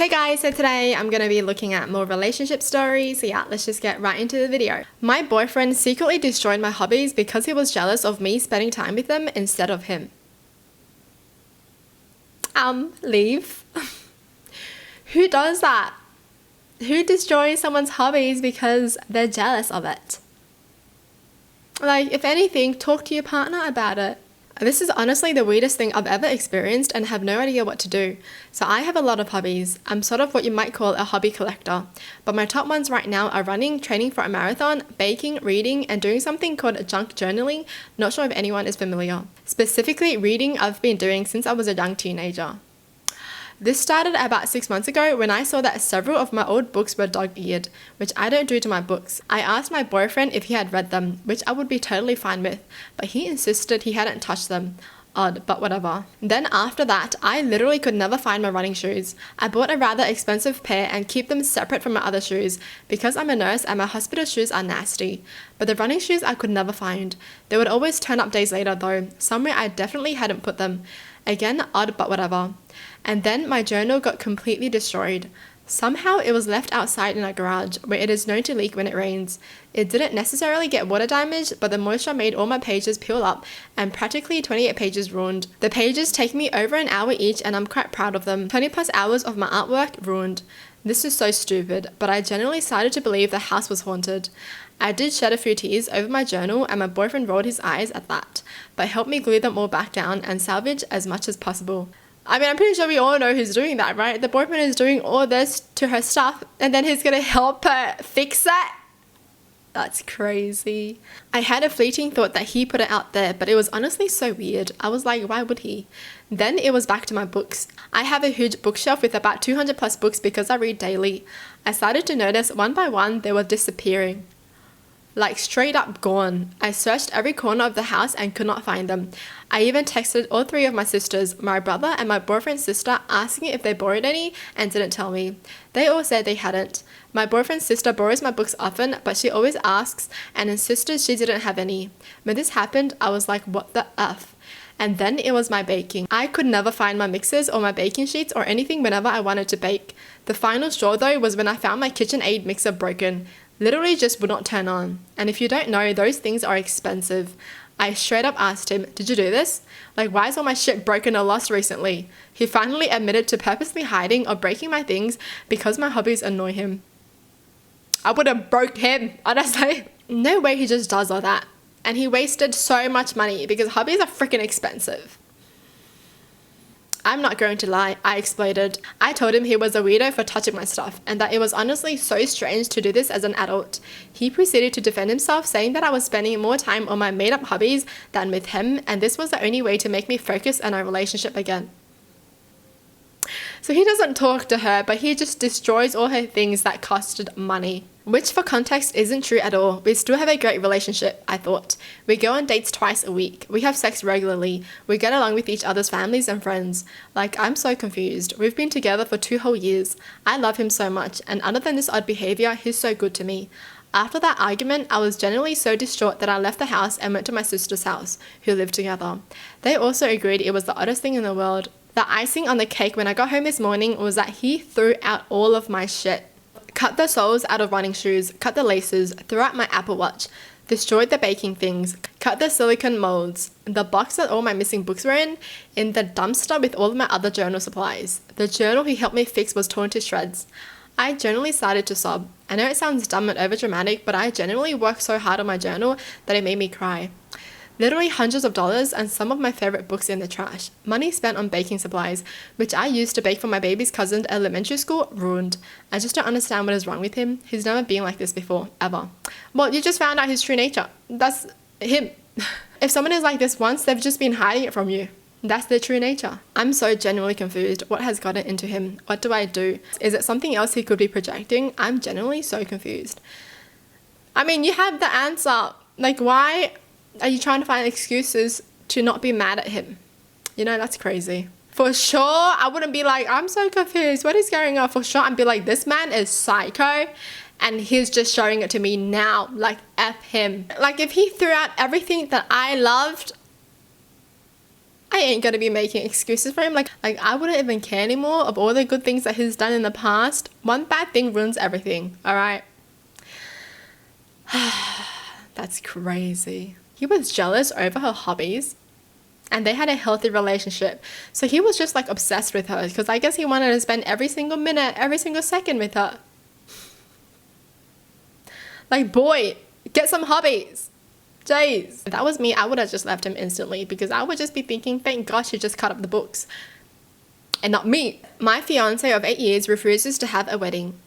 Hey guys, so today I'm going to be looking at more relationship stories. So yeah, let's just get right into the video. My boyfriend secretly destroyed my hobbies because he was jealous of me spending time with them instead of him. Leave. Who does that? Who destroys someone's hobbies because they're jealous of it? Like, if anything, talk to your partner about it. This is honestly the weirdest thing I've ever experienced and have no idea what to do. So I have a lot of hobbies. I'm sort of what you might call a hobby collector. But my top ones right now are running, training for a marathon, baking, reading, and doing something called junk journaling. Not sure if anyone is familiar. Specifically, reading I've been doing since I was a young teenager. This started about 6 months ago when I saw that several of my old books were dog-eared, which I don't do to my books. I asked my boyfriend if he had read them, which I would be totally fine with, but he insisted he hadn't touched them. Odd, but whatever. Then after that, I literally could never find my running shoes. I bought a rather expensive pair and keep them separate from my other shoes because I'm a nurse and my hospital shoes are nasty. But the running shoes I could never find. They would always turn up days later though, somewhere I definitely hadn't put them. Again, odd, but whatever. And then my journal got completely destroyed. Somehow it was left outside in our garage where it is known to leak when it rains. It didn't necessarily get water damage, but the moisture made all my pages peel up and practically 28 pages ruined. The pages take me over an hour each and I'm quite proud of them. 20 plus hours of my artwork ruined. This is so stupid, but I genuinely started to believe the house was haunted. I did shed a few tears over my journal and my boyfriend rolled his eyes at that, but helped me glue them all back down and salvage as much as possible. I mean, I'm pretty sure we all know who's doing that, right? The boyfriend is doing all this to her stuff and then he's gonna help her fix it? That's crazy. I had a fleeting thought that he put it out there, but it was honestly so weird. I was like, why would he? Then it was back to my books. I have a huge bookshelf with about 200 plus books because I read daily. I started to notice one by one they were disappearing. Like straight up gone. I searched every corner of the house and could not find them. I even texted all three of my sisters, my brother and my boyfriend's sister, asking if they borrowed any and didn't tell me. They all said they hadn't. My boyfriend's sister borrows my books often, but she always asks and insisted she didn't have any. When this happened, I was like, what the F? And then it was my baking. I could never find my mixers or my baking sheets or anything whenever I wanted to bake. The final straw though was when I found my KitchenAid mixer broken. Literally just would not turn on. And if you don't know, those things are expensive. I straight up asked him, did you do this? Like, why is all my shit broken or lost recently? He finally admitted to purposely hiding or breaking my things because my hobbies annoy him. I would have broke him, honestly. No way he just does all that. And he wasted so much money because hobbies are freaking expensive. I'm not going to lie, I exploded. I told him he was a weirdo for touching my stuff and that it was honestly so strange to do this as an adult. He proceeded to defend himself, saying that I was spending more time on my made-up hobbies than with him and this was the only way to make me focus on our relationship again. So he doesn't talk to her, but he just destroys all her things that costed money. Which for context isn't true at all. We still have a great relationship, I thought. We go on dates twice a week. We have sex regularly. We get along with each other's families and friends. Like, I'm so confused. We've been together for 2 whole years. I love him so much, and other than this odd behavior, he's so good to me. After that argument, I was genuinely so distraught that I left the house and went to my sister's house, who lived together. They also agreed it was the oddest thing in the world. The icing on the cake when I got home this morning was that he threw out all of my shit. Cut the soles out of running shoes, cut the laces, threw out my Apple Watch, destroyed the baking things, cut the silicone molds, the box that all my missing books were in the dumpster with all of my other journal supplies. The journal he helped me fix was torn to shreds. I genuinely started to sob. I know it sounds dumb and overdramatic, but I genuinely worked so hard on my journal that it made me cry. Literally hundreds of dollars and some of my favorite books in the trash. Money spent on baking supplies, which I used to bake for my baby's cousin at elementary school, ruined. I just don't understand what is wrong with him. He's never been like this before, ever. Well, you just found out his true nature. That's him. If someone is like this once, they've just been hiding it from you. That's their true nature. I'm so genuinely confused. What has gotten into him? What do I do? Is it something else he could be projecting? I'm genuinely so confused. I mean, you have the answer. Like, why are you trying to find excuses to not be mad at him? You know, that's crazy. For sure, I wouldn't be like, I'm so confused. What is going on? For sure, I'd be like, this man is psycho and he's just showing it to me now. Like, F him. Like, if he threw out everything that I loved, I ain't gonna be making excuses for him. Like I wouldn't even care anymore of all the good things that he's done in the past. One bad thing ruins everything, alright? That's crazy. He was jealous over her hobbies, and they had a healthy relationship. So he was just like obsessed with her because I guess he wanted to spend every single minute, every single second with her. Like, boy, get some hobbies. Jeez. If that was me, I would have just left him instantly because I would just be thinking, thank God she just cut up the books. And not me. My fiance of 8 years refuses to have a wedding.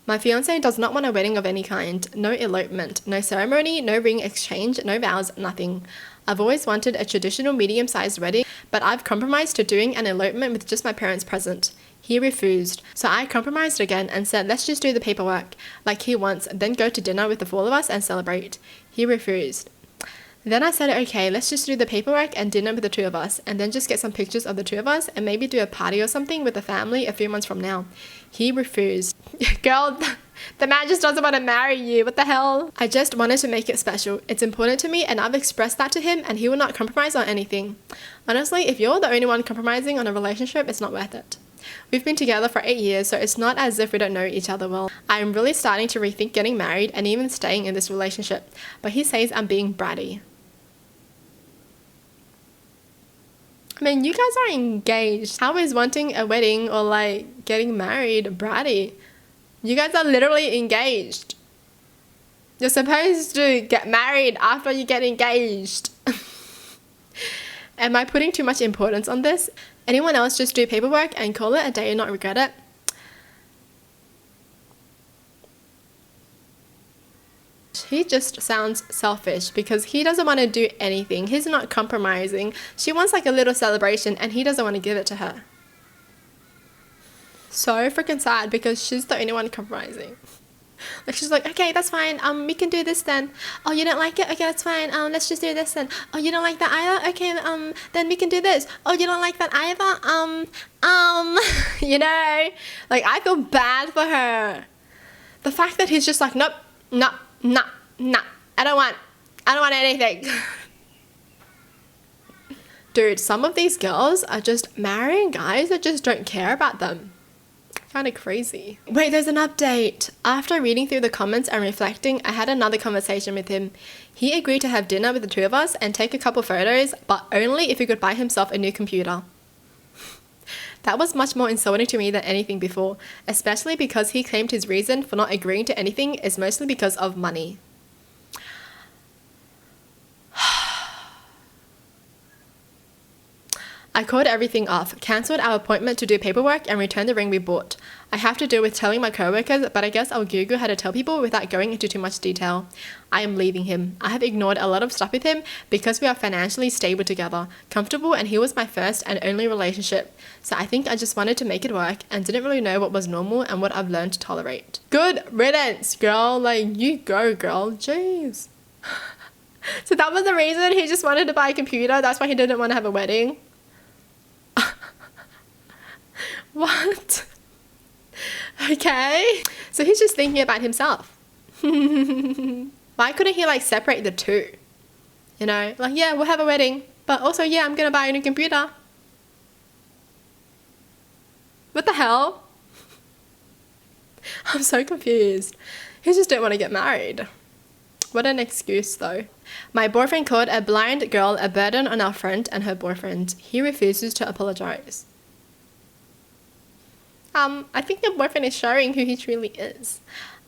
My fiance does not want a wedding of any kind. No elopement, no ceremony, no ring exchange, no vows, nothing. I've always wanted a traditional medium-sized wedding, but I've compromised to doing an elopement with just my parents present. He refused, so I compromised again and said let's just do the paperwork like he wants, then go to dinner with the four of us and celebrate. He refused. Then I said okay, let's just do the paperwork and dinner with the two of us, and then just get some pictures of the two of us and maybe do a party or something with the family a few months from now. He refused. Girl, the man just doesn't want to marry you. What the hell? I just wanted to make it special. It's important to me and I've expressed that to him and he will not compromise on anything. Honestly, if you're the only one compromising on a relationship, it's not worth it. We've been together for 8 years, so it's not as if we don't know each other well. I am really starting to rethink getting married and even staying in this relationship, but he says I'm being bratty. I mean, you guys are engaged. How is wanting a wedding or like getting married bratty? You guys are literally engaged. You're supposed to get married after you get engaged. Am I putting too much importance on this? Anyone else just do paperwork and call it a day and not regret it? He just sounds selfish because he doesn't want to do anything. He's not compromising. She wants like a little celebration and he doesn't want to give it to her. So freaking sad because she's the only one compromising. Like she's like, okay, that's fine. We can do this then. Oh, you don't like it? Okay, that's fine. Let's just do this then. Oh, you don't like that either? Okay, then we can do this. Oh, you don't like that either? You know, like I feel bad for her. The fact that he's just like, nope, nope, nah, nah. I don't want anything. Dude, some of these girls are just marrying guys that just don't care about them. Kind of crazy. Wait, there's an update. After reading through the comments and reflecting, I had another conversation with him. He agreed to have dinner with the two of us and take a couple photos, but only if he could buy himself a new computer. That was much more insulting to me than anything before, especially because he claimed his reason for not agreeing to anything is mostly because of money. I called everything off, cancelled our appointment to do paperwork and returned the ring we bought. I have to do with telling my coworkers, but I guess I'll Google how to tell people without going into too much detail. I am leaving him. I have ignored a lot of stuff with him because we are financially stable together, comfortable, and he was my first and only relationship. So I think I just wanted to make it work and didn't really know what was normal and what I've learned to tolerate. Good riddance, girl. Like, you go, girl. Jeez. So that was the reason he just wanted to buy a computer. That's why he didn't want to have a wedding. What? Okay. So he's just thinking about himself. Why couldn't he like separate the two? You know, like, yeah, we'll have a wedding, but also, yeah, I'm gonna buy a new computer. What the hell? I'm so confused. He just didn't want to get married. What an excuse though. My boyfriend called a blind girl a burden on our friend and her boyfriend. He refuses to apologize. I think your boyfriend is showing who he truly is.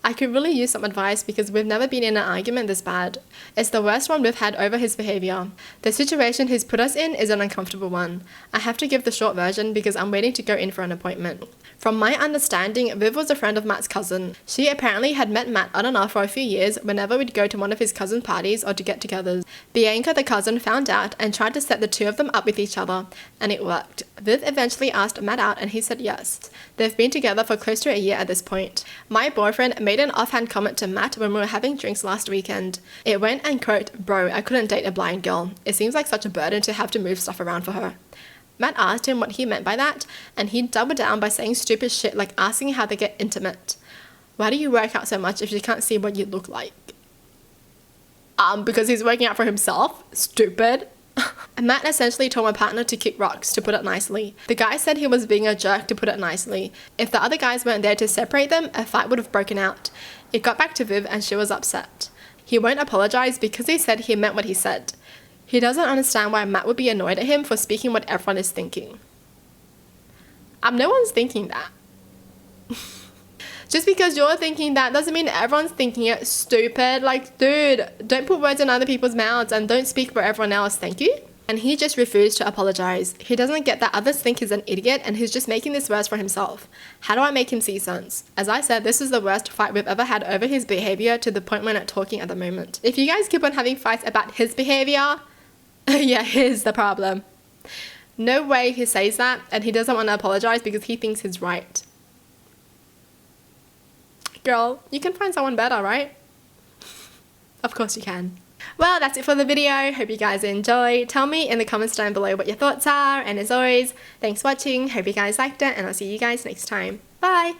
I could really use some advice because we've never been in an argument this bad. It's the worst one we've had over his behavior. The situation he's put us in is an uncomfortable one. I have to give the short version because I'm waiting to go in for an appointment. From my understanding, Viv was a friend of Matt's cousin. She apparently had met Matt on and off for a few years whenever we'd go to one of his cousin parties or to get-togethers. Bianca, the cousin, found out and tried to set the two of them up with each other, and it worked. Viv eventually asked Matt out and he said yes. They've been together for close to a year at this point. My boyfriend made an offhand comment to Matt when we were having drinks last weekend. It went and quote, "Bro, I couldn't date a blind girl. It seems like such a burden to have to move stuff around for her." Matt asked him what he meant by that, and he doubled down by saying stupid shit like asking how they get intimate. Why do you work out so much if you can't see what you look like? Because he's working out for himself? Stupid. Matt essentially told my partner to kick rocks, to put it nicely. The guy said he was being a jerk, to put it nicely. If the other guys weren't there to separate them, a fight would have broken out. It got back to Viv and she was upset. He won't apologize because he said he meant what he said. He doesn't understand why Matt would be annoyed at him for speaking what everyone is thinking. No one's thinking that. Just because you're thinking that doesn't mean everyone's thinking it, stupid. Like, dude, don't put words in other people's mouths and don't speak for everyone else, thank you? And he just refused to apologize. He doesn't get that others think he's an idiot and he's just making this worse for himself. How do I make him see sense? As I said, this is the worst fight we've ever had over his behavior, to the point we're not talking at the moment. If you guys keep on having fights about his behavior, yeah, here's the problem. No way he says that and he doesn't want to apologize because he thinks he's right. Girl, you can find someone better, right? Of course you can. Well, that's it for the video. Hope you guys enjoy. Tell me in the comments down below what your thoughts are. And as always, thanks for watching. Hope you guys liked it and I'll see you guys next time. Bye!